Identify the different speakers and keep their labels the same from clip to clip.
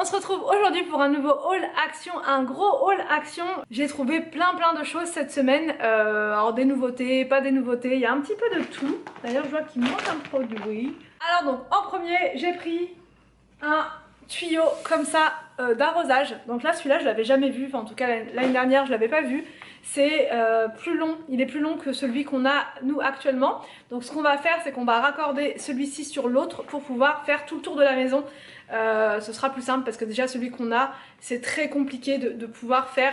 Speaker 1: On se retrouve aujourd'hui pour un nouveau haul action, un gros haul action. J'ai trouvé plein de choses cette semaine, alors des nouveautés, pas des nouveautés, il y a un petit peu de tout. D'ailleurs je vois qu'il manque un produit. Alors donc en premier j'ai pris un tuyau comme ça d'arrosage. Donc là celui-là je l'avais jamais vu, enfin en tout cas l'année dernière je l'avais pas vu. C'est plus long, il est plus long que celui qu'on a nous actuellement. Donc ce qu'on va faire c'est qu'on va raccorder celui-ci sur l'autre pour pouvoir faire tout le tour de la maison. Ce sera plus simple parce que déjà celui qu'on a c'est très compliqué de pouvoir faire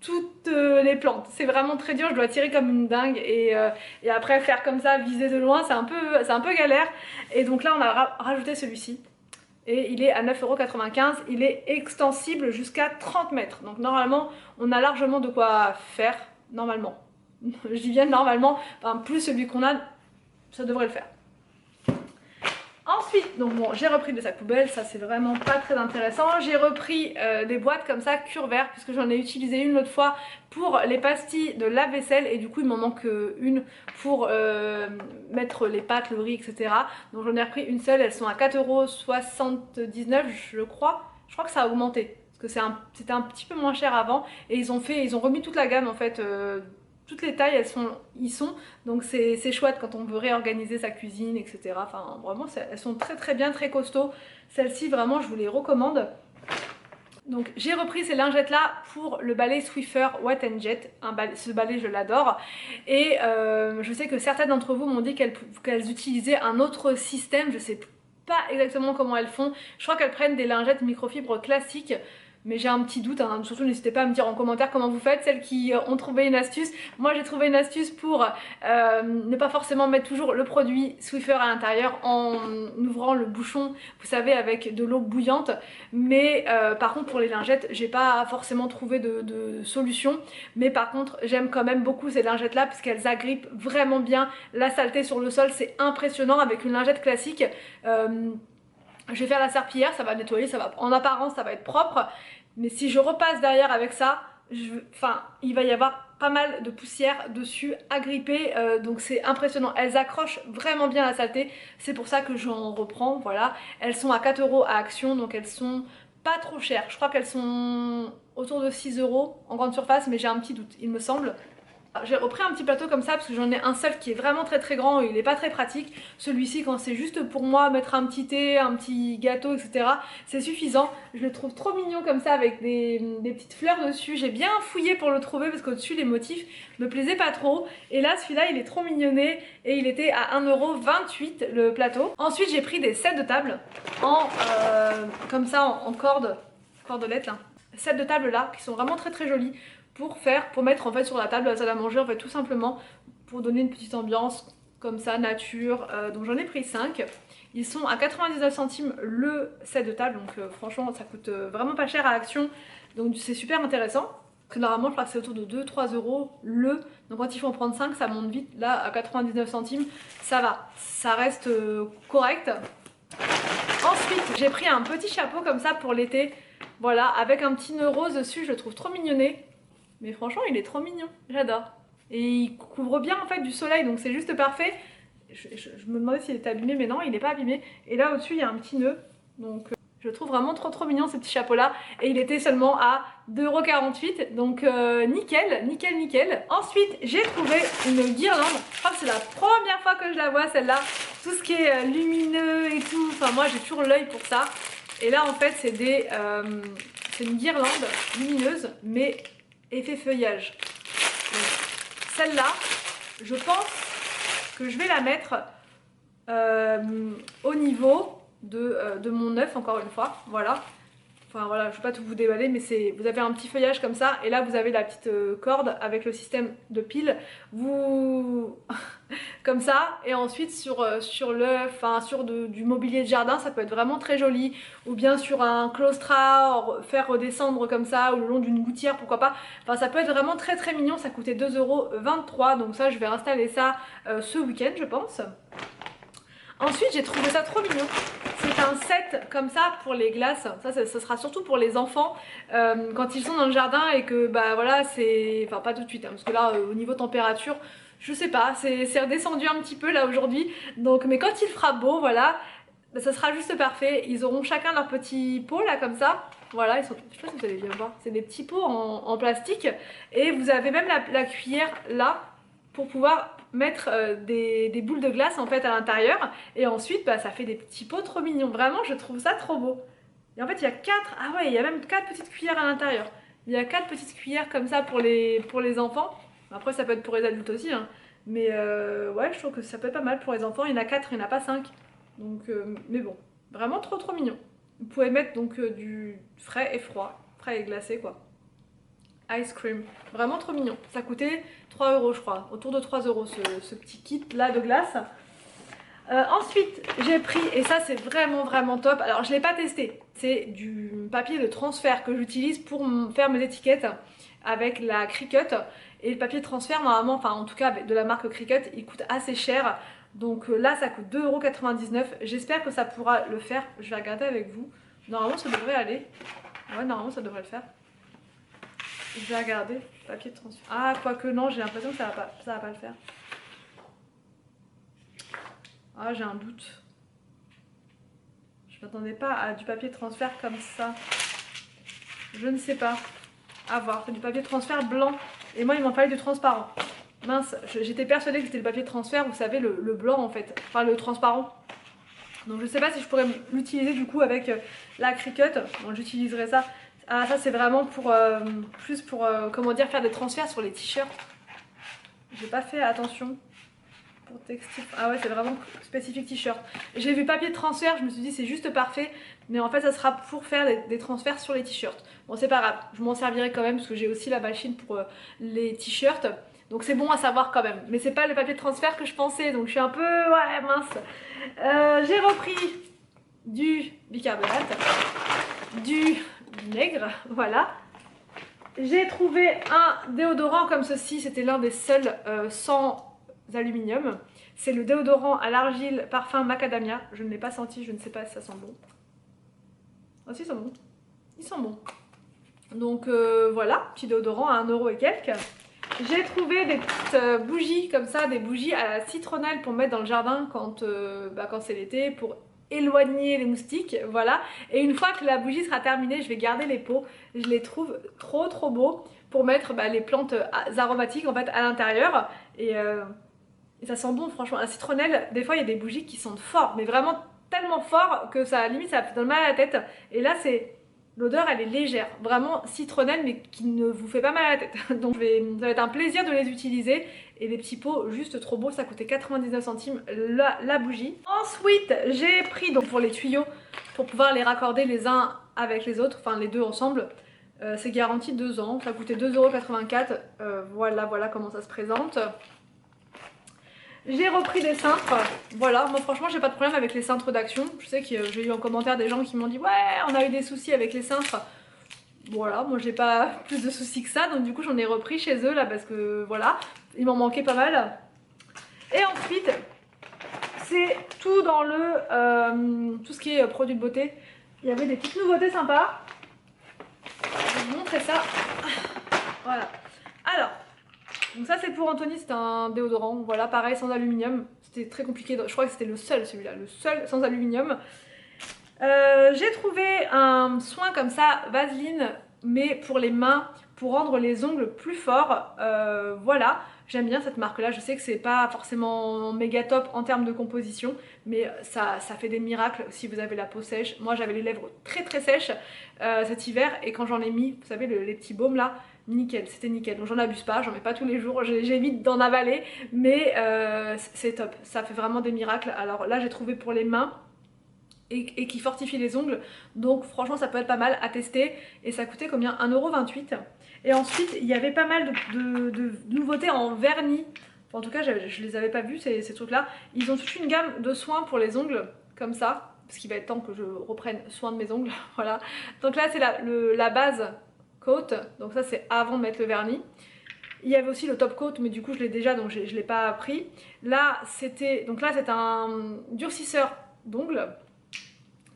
Speaker 1: toutes les plantes. C'est vraiment très dur, je dois tirer comme une dingue et après faire comme ça, viser de loin, c'est un peu galère. Et donc là on a rajouté celui-ci. Et il est à 9,95 €, il est extensible jusqu'à 30 mètres. Donc normalement, on a largement de quoi faire, normalement. Je dis bien normalement, enfin, plus celui qu'on a, ça devrait le faire. Ensuite, donc bon, j'ai repris des sacs poubelles, ça c'est vraiment pas très intéressant. J'ai repris des boîtes comme ça, cure-vert, puisque j'en ai utilisé une l'autre fois pour les pastilles de lave-vaisselle et du coup il m'en manque une pour mettre les pâtes, le riz, etc. Donc j'en ai repris une seule, elles sont à 4,79 € je crois. Je crois que ça a augmenté, parce que c'était un petit peu moins cher avant et ils ont remis toute la gamme en fait. Toutes les tailles y sont, donc c'est chouette quand on veut réorganiser sa cuisine, etc. Enfin vraiment elles sont très bien, très costauds. Celles-ci vraiment je vous les recommande. Donc j'ai repris ces lingettes là pour le balai Swiffer Wet n Jet. Ce balai je l'adore. Et je sais que certaines d'entre vous m'ont dit qu'elles utilisaient un autre système, je sais pas exactement comment elles font. Je crois qu'elles prennent des lingettes microfibres classiques. Mais j'ai un petit doute, hein. Surtout n'hésitez pas à me dire en commentaire comment vous faites, celles qui ont trouvé une astuce. Moi j'ai trouvé une astuce pour ne pas forcément mettre toujours le produit Swiffer à l'intérieur en ouvrant le bouchon, vous savez, avec de l'eau bouillante. Mais par contre pour les lingettes, j'ai pas forcément trouvé de solution. Mais par contre j'aime quand même beaucoup ces lingettes là parce qu'elles agrippent vraiment bien la saleté sur le sol, c'est impressionnant avec une lingette classique. Je vais faire la serpillière, ça va nettoyer, en apparence ça va être propre. Mais si je repasse derrière avec ça, il va y avoir pas mal de poussière dessus, agrippée, donc c'est impressionnant. Elles accrochent vraiment bien la saleté, c'est pour ça que j'en reprends, voilà. Elles sont à 4 € à Action, donc elles sont pas trop chères. Je crois qu'elles sont autour de 6 € en grande surface, mais j'ai un petit doute, il me semble. J'ai repris un petit plateau comme ça parce que j'en ai un seul qui est vraiment très grand et il n'est pas très pratique. Celui-ci quand c'est juste pour moi mettre un petit thé, un petit gâteau, etc. c'est suffisant. Je le trouve trop mignon comme ça avec des petites fleurs dessus. J'ai bien fouillé pour le trouver parce qu'au-dessus les motifs me plaisaient pas trop. Et là celui-là il est trop mignonné et il était à 1,28 € le plateau. Ensuite j'ai pris des sets de table comme ça en cordelette là. Sets de table là qui sont vraiment très jolis. Pour mettre en fait sur la table de la salle à manger en fait tout simplement pour donner une petite ambiance comme ça nature. Donc j'en ai pris 5. Ils sont à 99 centimes le set de table, donc franchement ça coûte vraiment pas cher à Action, donc c'est super intéressant. Parce que normalement je crois que c'est autour de 2-3 € le, donc quand il faut en prendre 5 ça monte vite. Là à 99 centimes ça va, ça reste correct. Ensuite j'ai pris un petit chapeau comme ça pour l'été, voilà, avec un petit nœud rose dessus, je le trouve trop mignonné. Mais franchement il est trop mignon, j'adore. Et il couvre bien en fait du soleil, donc c'est juste parfait. Je me demandais s'il était abîmé, mais non il n'est pas abîmé. Et là au-dessus il y a un petit nœud, donc je le trouve vraiment trop mignon ce petit chapeau là. Et il était seulement à 2,48 €, donc nickel. Ensuite j'ai trouvé une guirlande, je crois que c'est la première fois que je la vois celle-là. Tout ce qui est lumineux et tout, enfin moi j'ai toujours l'œil pour ça. Et là en fait c'est une guirlande lumineuse, mais effet feuillage. Celle-là, je pense que je vais la mettre au niveau de mon œuf, encore une fois, voilà. Enfin voilà, je ne vais pas tout vous déballer, mais vous avez un petit feuillage comme ça, et là vous avez la petite corde avec le système de pile, comme ça, et ensuite sur l'œuf, enfin sur du mobilier de jardin, ça peut être vraiment très joli, ou bien sur un claustra, faire redescendre comme ça, ou le long d'une gouttière, pourquoi pas. Enfin ça peut être vraiment très mignon, ça coûtait 2,23 €, donc ça je vais installer ça ce week-end je pense. Ensuite j'ai trouvé ça trop mignon. C'est un set comme ça pour les glaces. Ça sera surtout pour les enfants quand ils sont dans le jardin et que bah voilà c'est... Enfin pas tout de suite hein, parce que là au niveau température je sais pas, c'est redescendu un petit peu là aujourd'hui. Donc mais quand il fera beau voilà, bah, ça sera juste parfait. Ils auront chacun leur petit pot là comme ça. Voilà, ils sont, je sais pas si vous allez bien voir, c'est des petits pots en plastique. Et vous avez même la cuillère là pour pouvoir mettre des boules de glace en fait à l'intérieur. Et ensuite, bah, ça fait des petits pots trop mignons. Vraiment, je trouve ça trop beau. Et en fait, il y a 4, ah ouais, il y a même 4 petites cuillères à l'intérieur. Il y a 4 petites cuillères comme ça pour les enfants. Après, ça peut être pour les adultes aussi, hein. Mais ouais, je trouve que ça peut être pas mal pour les enfants. Il y en a 4, il n'y en a pas 5. Donc, mais bon, vraiment trop trop mignon. Vous pouvez mettre donc du frais et froid, frais et glacé quoi. Ice cream, vraiment trop mignon. Ça coûtait 3 € je crois, autour de 3 € ce petit kit là de glace. Ensuite j'ai pris, et ça c'est vraiment vraiment top, alors je l'ai pas testé, c'est du papier de transfert que j'utilise pour faire mes étiquettes avec la Cricut. Et le papier de transfert normalement, enfin en tout cas de la marque Cricut, il coûte assez cher. Donc là ça coûte 2,99 €, j'espère que ça pourra le faire, je vais regarder avec vous. Normalement ça devrait aller, ouais normalement ça devrait le faire. Je vais regarder, papier de transfert, ah quoique non, j'ai l'impression que ça va pas le faire. Ah, j'ai un doute. Je m'attendais pas à du papier de transfert comme ça. Je ne sais pas. À voir. C'est du papier de transfert blanc. Et moi, il m'en fallait du transparent. Mince, j'étais persuadée que c'était le papier de transfert, vous savez, le blanc en fait. Enfin, le transparent. Donc, je sais pas si je pourrais l'utiliser du coup avec la Cricut. Bon, j'utiliserai ça. Ah, ça, c'est vraiment pour plus pour comment dire, faire des transferts sur les t-shirts. J'ai pas fait attention. Textile. Ah ouais, c'est vraiment spécifique t-shirt. J'ai vu papier de transfert, je me suis dit c'est juste parfait, mais en fait ça sera pour faire des transferts sur les t-shirts. Bon, c'est pas grave, je m'en servirai quand même parce que j'ai aussi la machine pour les t-shirts, donc c'est bon à savoir quand même. Mais c'est pas le papier de transfert que je pensais, donc je suis un peu ouais mince. J'ai repris du bicarbonate, du vinaigre, voilà. J'ai trouvé un déodorant comme ceci, c'était l'un des seuls sans aluminium. C'est le déodorant à l'argile parfum macadamia. Je ne l'ai pas senti, je ne sais pas si ça sent bon. Ah si, ils sont bons. Ils sont bons. Donc voilà, petit déodorant à 1 € et quelques. J'ai trouvé des petites bougies comme ça, des bougies à la citronnelle pour mettre dans le jardin quand c'est l'été, pour éloigner les moustiques, voilà. Et une fois que la bougie sera terminée, je vais garder les pots. Je les trouve trop trop beaux pour mettre les plantes aromatiques en fait à l'intérieur. Et ça sent bon franchement. La citronnelle, des fois il y a des bougies qui sentent fort, mais vraiment tellement fort que ça limite ça donne mal à la tête. Et là c'est... L'odeur elle est légère, vraiment citronnelle mais qui ne vous fait pas mal à la tête. Donc ça va être un plaisir de les utiliser. Et les petits pots juste trop beaux, ça coûtait 99 centimes la bougie. Ensuite j'ai pris donc pour les tuyaux, pour pouvoir les raccorder les uns avec les autres, enfin les deux ensemble. C'est garanti 2 ans, ça coûtait 2,84 €. Voilà comment ça se présente. J'ai repris des cintres, voilà, moi franchement j'ai pas de problème avec les cintres d'action. Je sais que j'ai eu en commentaire des gens qui m'ont dit ouais on a eu des soucis avec les cintres. Voilà, moi j'ai pas plus de soucis que ça, donc du coup j'en ai repris chez eux là parce que voilà, il m'en manquait pas mal. Et ensuite, c'est tout dans tout ce qui est produits de beauté. Il y avait des petites nouveautés sympas. Je vais vous montrer ça. Voilà. Alors, donc ça c'est pour Anthony, c'est un déodorant, voilà, pareil, sans aluminium. C'était très compliqué, je crois que c'était le seul celui-là, le seul sans aluminium. J'ai trouvé un soin comme ça, Vaseline, mais pour les mains, pour rendre les ongles plus forts. Voilà, j'aime bien cette marque-là, je sais que c'est pas forcément méga top en termes de composition, mais ça fait des miracles si vous avez la peau sèche. Moi j'avais les lèvres très très sèches cet hiver, et quand j'en ai mis, vous savez les petits baumes là, nickel, c'était nickel. Donc j'en abuse pas, j'en mets pas tous les jours, j'évite d'en avaler, mais c'est top, ça fait vraiment des miracles. Alors là j'ai trouvé pour les mains et qui fortifie les ongles, donc franchement ça peut être pas mal à tester. Et ça coûtait combien? 1,28 €. Et ensuite il y avait pas mal de nouveautés en vernis, enfin, en tout cas je les avais pas vus ces trucs là. Ils ont toute une gamme de soins pour les ongles comme ça, parce qu'il va être temps que je reprenne soin de mes ongles. Voilà, donc là c'est la base coat, donc ça c'est avant de mettre le vernis. Il y avait aussi le top coat, mais du coup je l'ai déjà, donc je l'ai pas pris. Là c'est un durcisseur d'ongles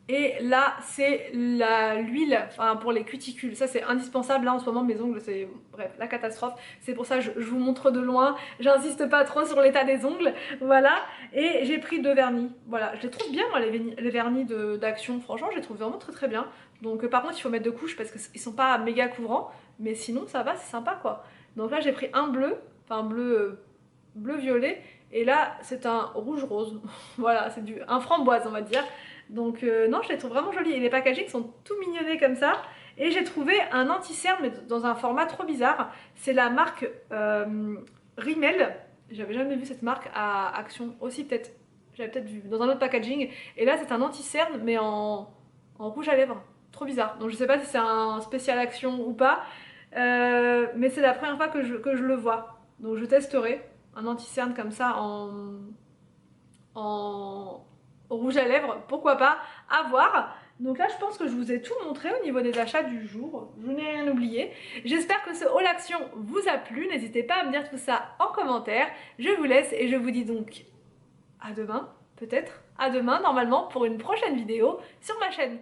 Speaker 1: Et là c'est l'huile enfin, pour les cuticules, ça c'est indispensable. Là en ce moment mes ongles c'est bref la catastrophe, c'est pour ça que je vous montre de loin, j'insiste pas trop sur l'état des ongles, voilà. Et j'ai pris 2 vernis, voilà, je les trouve bien moi les vernis d'Action, franchement je les trouve vraiment très très bien. Donc par contre il faut mettre 2 couches parce qu'ils sont pas méga couvrants, mais sinon ça va, c'est sympa quoi. Donc là j'ai pris un bleu, enfin bleu violet, et là c'est un rouge rose, voilà c'est un framboise on va dire. Donc non, je les trouve vraiment jolis et les packagings sont tout mignonnés comme ça. Et j'ai trouvé un anti-cerne mais dans un format trop bizarre. C'est la marque Rimmel. J'avais jamais vu cette marque à Action aussi, peut-être. J'avais peut-être vu dans un autre packaging. Et là c'est un anti-cerne mais en rouge à lèvres. Trop bizarre. Donc je sais pas si c'est un spécial Action ou pas. Mais c'est la première fois que je le vois. Donc je testerai un anti-cerne comme ça en rouge à lèvres, pourquoi pas, à voir. Donc là je pense que je vous ai tout montré au niveau des achats du jour, je n'ai rien oublié. J'espère que ce haul action vous a plu, n'hésitez pas à me dire tout ça en commentaire. Je vous laisse et je vous dis donc à demain, peut-être, à demain normalement pour une prochaine vidéo sur ma chaîne.